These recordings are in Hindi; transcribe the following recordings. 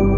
नमस्कार,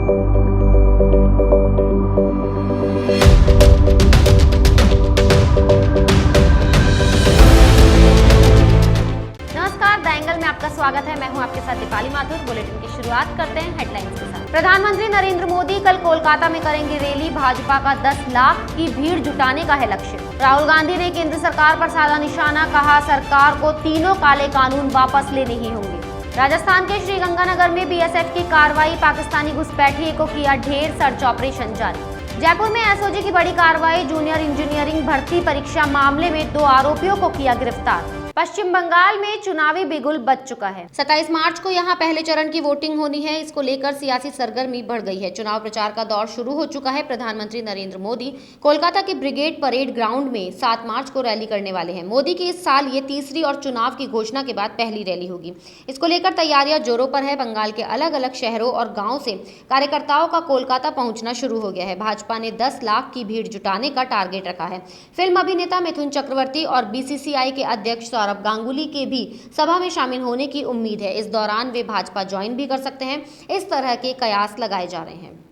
द एंगल में आपका स्वागत है। मैं हूं आपके साथ दीपाली माथुर। बुलेटिन की शुरुआत करते हैं हेडलाइंस के साथ। प्रधानमंत्री नरेंद्र मोदी कल कोलकाता में करेंगे रैली। भाजपा का 10 लाख की भीड़ जुटाने का है लक्ष्य। राहुल गांधी ने केंद्र सरकार पर साधा निशाना, कहा सरकार को तीनों काले कानून वापस लेने ही होंगे। राजस्थान के श्रीगंगानगर में बीएसएफ की कार्रवाई, पाकिस्तानी घुसपैठिए को किया ढेर, सर्च ऑपरेशन जारी। जयपुर में एसओजी की बड़ी कार्रवाई, जूनियर इंजीनियरिंग भर्ती परीक्षा मामले में 2 आरोपियों को किया गिरफ्तार। पश्चिम बंगाल में चुनावी बिगुल बज चुका है। 27 मार्च को यहां पहले चरण की वोटिंग होनी है। इसको लेकर सियासी सरगर्मी बढ़ गई है। चुनाव प्रचार का दौर शुरू हो चुका है। प्रधानमंत्री नरेंद्र मोदी कोलकाता के ब्रिगेड परेड ग्राउंड में 7 मार्च को रैली करने वाले हैं। मोदी की इस साल ये तीसरी और चुनाव की घोषणा के बाद पहली रैली होगी। इसको लेकर तैयारियां जोरों पर है। बंगाल के अलग अलग शहरों और गाँव से कार्यकर्ताओं का कोलकाता पहुंचना शुरू हो गया है। भाजपा ने 10 लाख की भीड़ जुटाने का टारगेट रखा है। फिल्म अभिनेता मिथुन चक्रवर्ती और बीसीसीआई के अध्यक्ष सौरभ गांगुली के भी सभा में शामिल होने की उम्मीद है। इस दौरान वे भाजपा ज्वाइन भी कर सकते हैं। इस तरह के कयास लगाए जा रहे हैं।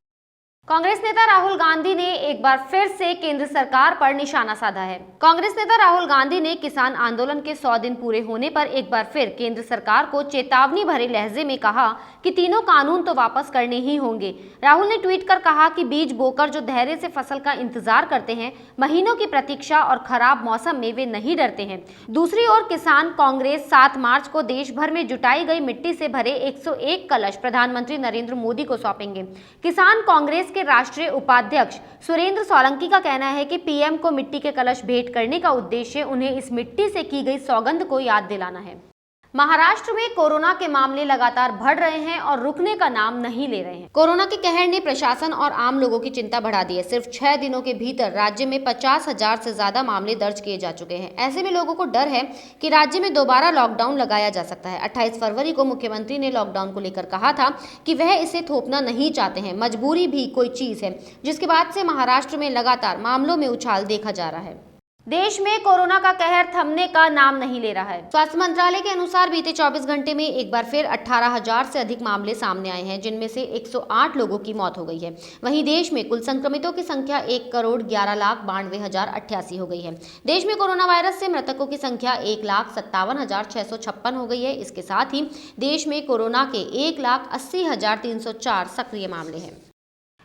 कांग्रेस नेता राहुल गांधी ने एक बार फिर से केंद्र सरकार पर निशाना साधा है। कांग्रेस नेता राहुल गांधी ने किसान आंदोलन के 100 दिन पूरे होने पर एक बार फिर केंद्र सरकार को चेतावनी भरे लहजे में कहा कि तीनों कानून तो वापस करने ही होंगे। राहुल ने ट्वीट कर कहा कि बीज बोकर जो धैर्य से फसल का इंतजार करते हैं, महीनों की प्रतीक्षा और खराब मौसम में वे नहीं डरते हैं। दूसरी ओर किसान कांग्रेस 7 मार्च को देश भर में जुटाई गई मिट्टी से भरे 101 कलश प्रधानमंत्री नरेंद्र मोदी को सौंपेंगे। किसान कांग्रेस के राष्ट्रीय उपाध्यक्ष सुरेंद्र सोलंकी का कहना है कि पीएम को मिट्टी के कलश भेंट करने का उद्देश्य उन्हें इस मिट्टी से की गई सौगंध को याद दिलाना है। महाराष्ट्र में कोरोना के मामले लगातार बढ़ रहे हैं और रुकने का नाम नहीं ले रहे हैं। कोरोना के कहर ने प्रशासन और आम लोगों की चिंता बढ़ा दी है। सिर्फ 6 दिनों के भीतर राज्य में 50,000 से ज्यादा मामले दर्ज किए जा चुके हैं। ऐसे में लोगों को डर है कि राज्य में दोबारा लॉकडाउन लगाया जा सकता है। 28 फरवरी को मुख्यमंत्री ने लॉकडाउन को लेकर कहा था कि वह इसे थोपना नहीं चाहते हैं। मजबूरी भी कोई चीज है, जिसके बाद से महाराष्ट्र में लगातार मामलों में उछाल देखा जा रहा है। देश में कोरोना का कहर थमने का नाम नहीं ले रहा है। स्वास्थ्य मंत्रालय के अनुसार बीते 24 घंटे में एक बार फिर 18,000 से अधिक मामले सामने आए हैं, जिनमें से 108 लोगों की मौत हो गई है। वहीं देश में कुल संक्रमितों की संख्या 1,11,92,088 हो गई है। देश में कोरोना वायरस से मृतकों की संख्या 1,57,656 हो गई है। इसके साथ ही देश में कोरोना के 1,80,304 सक्रिय मामले हैं।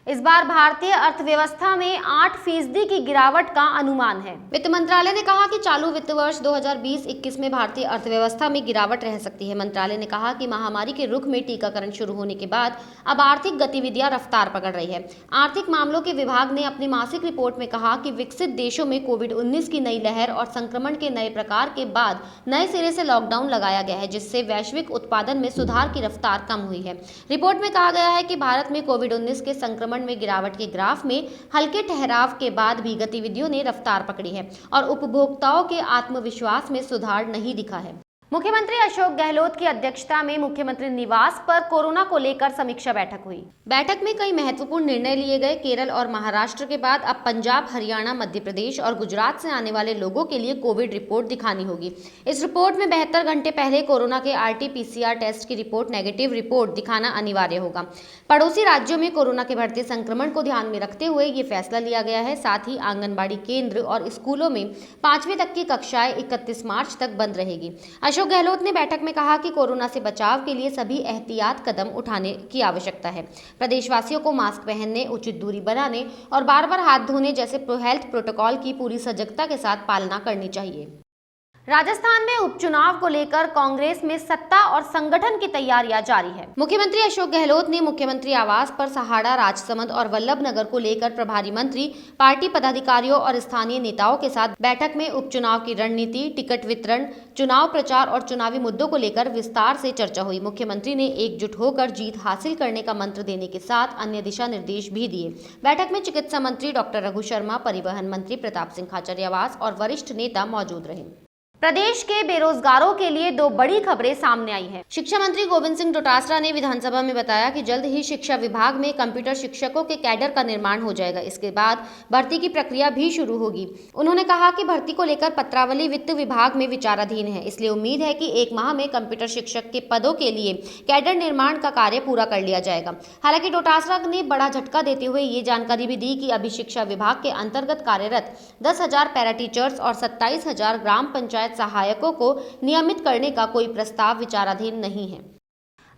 इस बार भारतीय अर्थव्यवस्था में 8% की गिरावट का अनुमान है। वित्त मंत्रालय ने कहा कि चालू वित्त वर्ष 2020-21 में भारतीय अर्थव्यवस्था में गिरावट रह सकती है। मंत्रालय ने कहा कि महामारी के रुख में टीकाकरण शुरू होने के बाद अब आर्थिक गतिविधियां रफ्तार पकड़ रही है। आर्थिक मामलों के विभाग ने अपनी मासिक रिपोर्ट में कहा कि विकसित देशों में कोविड-19 की नई लहर और संक्रमण के नए प्रकार के बाद नए सिरे से लॉकडाउन लगाया गया है, जिससे वैश्विक उत्पादन में सुधार की रफ्तार कम हुई है। रिपोर्ट में कहा गया है कि भारत में कोविड-19 के संक्रमण में गिरावट के ग्राफ में हल्के ठहराव के बाद भी गतिविधियों ने रफ्तार पकड़ी है और उपभोक्ताओं के आत्मविश्वास में सुधार नहीं दिखा है। मुख्यमंत्री अशोक गहलोत की अध्यक्षता में मुख्यमंत्री निवास पर कोरोना को लेकर समीक्षा बैठक हुई। बैठक में कई महत्वपूर्ण निर्णय लिए गए। केरल और महाराष्ट्र के बाद अब पंजाब, हरियाणा, मध्य प्रदेश और गुजरात से आने वाले लोगों के लिए कोविड रिपोर्ट दिखानी होगी। इस रिपोर्ट में 72 घंटे पहले कोरोना के RT-PCR टेस्ट की रिपोर्ट नेगेटिव रिपोर्ट दिखाना अनिवार्य होगा। पड़ोसी राज्यों में कोरोना के बढ़ते संक्रमण को ध्यान में रखते हुए ये फैसला लिया गया है। साथ ही आंगनबाड़ी केंद्र और स्कूलों में 5वीं तक की कक्षाएं 31 मार्च तक बंद रहेगी। अशोक गहलोत ने बैठक में कहा कि कोरोना से बचाव के लिए सभी एहतियात कदम उठाने की आवश्यकता है। प्रदेशवासियों को मास्क पहनने, उचित दूरी बनाने और बार-बार हाथ धोने जैसे हेल्थ प्रोटोकॉल की पूरी सजगता के साथ पालना करनी चाहिए। राजस्थान में उपचुनाव को लेकर कांग्रेस में सत्ता और संगठन की तैयारियां जारी है। मुख्यमंत्री अशोक गहलोत ने मुख्यमंत्री आवास पर सहाड़ा, राजसमंद और वल्लभनगर को लेकर प्रभारी मंत्री, पार्टी पदाधिकारियों और स्थानीय नेताओं के साथ बैठक में उपचुनाव की रणनीति, टिकट वितरण, चुनाव प्रचार और चुनावी मुद्दों को लेकर विस्तार से चर्चा हुई। मुख्यमंत्री ने एकजुट होकर जीत हासिल करने का मंत्र देने के साथ अन्य दिशा निर्देश भी दिए। बैठक में चिकित्सा मंत्री डॉक्टर रघु शर्मा, परिवहन मंत्री प्रताप सिंह खाचरियावास और वरिष्ठ नेता मौजूद रहे। प्रदेश के बेरोजगारों के लिए दो बड़ी खबरें सामने आई हैं। शिक्षा मंत्री गोविंद सिंह डोटासरा ने विधानसभा में बताया कि जल्द ही शिक्षा विभाग में कंप्यूटर शिक्षकों के कैडर का निर्माण हो जाएगा। इसके बाद भर्ती की प्रक्रिया भी शुरू होगी। उन्होंने कहा कि भर्ती को लेकर पत्रावली वित्त विभाग में विचाराधीन है, इसलिए उम्मीद है कि 1 माह में कंप्यूटर शिक्षक के पदों के लिए कैडर निर्माण का कार्य पूरा कर लिया जाएगा। हालांकि डोटासरा ने बड़ा झटका देते हुए ये जानकारी भी दी कि अभी शिक्षा विभाग के अंतर्गत कार्यरत 10,000 पैरा टीचर्स और 27,000 ग्राम पंचायत सहायकों को नियमित करने का कोई प्रस्ताव विचाराधीन नहीं है।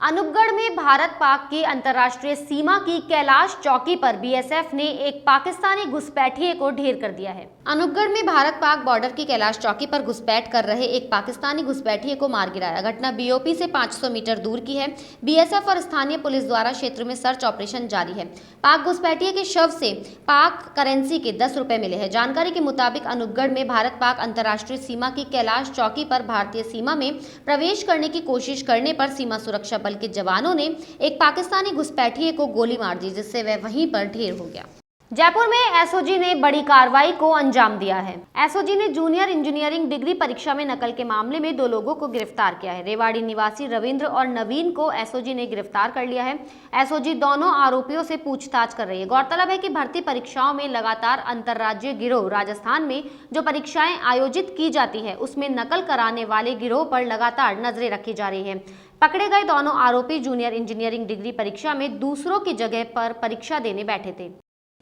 अनूपगढ़ में भारत पाक की अंतर्राष्ट्रीय सीमा की कैलाश चौकी पर बीएसएफ ने एक पाकिस्तानी घुसपैठिए को ढेर कर दिया है। अनूपगढ़ में भारत पाक बॉर्डर की कैलाश चौकी पर घुसपैठ कर रहे एक पाकिस्तानी घुसपैठिए को मार गिराया। घटना बीओपी से 500 मीटर दूर की है। बीएसएफ और स्थानीय पुलिस द्वारा क्षेत्र में सर्च ऑपरेशन जारी है। पाक घुसपैठिए के शव से पाक करेंसी के 10 रुपए मिले हैं। जानकारी के मुताबिक अनूपगढ़ में भारत पाक अंतर्राष्ट्रीय सीमा की कैलाश चौकी पर भारतीय सीमा में प्रवेश करने की कोशिश करने पर सीमा सुरक्षा बल के जवानों ने एक पाकिस्तानी घुसपैठिए को गोली मार दी, जिससे वह वहीं पर ढेर हो गया। जयपुर में एसओजी ने बड़ी कार्रवाई को अंजाम दिया है। एसओजी ने जूनियर इंजीनियरिंग डिग्री परीक्षा में नकल के मामले में 2 लोगों को गिरफ्तार किया है। रेवाड़ी निवासी रविंद्र और नवीन को एसओजी ने गिरफ्तार कर लिया है। एसओजी दोनों आरोपियों से पूछताछ कर रही है। गौरतलब है कि भर्ती परीक्षाओं में लगातार अंतर्राज्यीय गिरोह राजस्थान में जो परीक्षाएं आयोजित की जाती है उसमें नकल कराने वाले गिरोह पर लगातार नजरें रखी जा रही है। पकड़े गए दोनों आरोपी जूनियर इंजीनियरिंग डिग्री परीक्षा में दूसरों की जगह पर परीक्षा देने बैठे थे।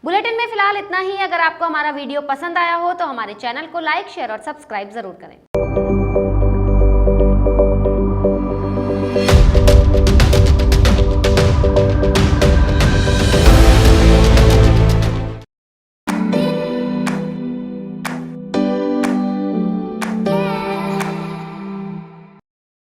बुलेटिन में फिलहाल इतना ही। अगर आपको हमारा वीडियो पसंद आया हो तो हमारे चैनल को लाइक, शेयर और सब्सक्राइब जरूर करें।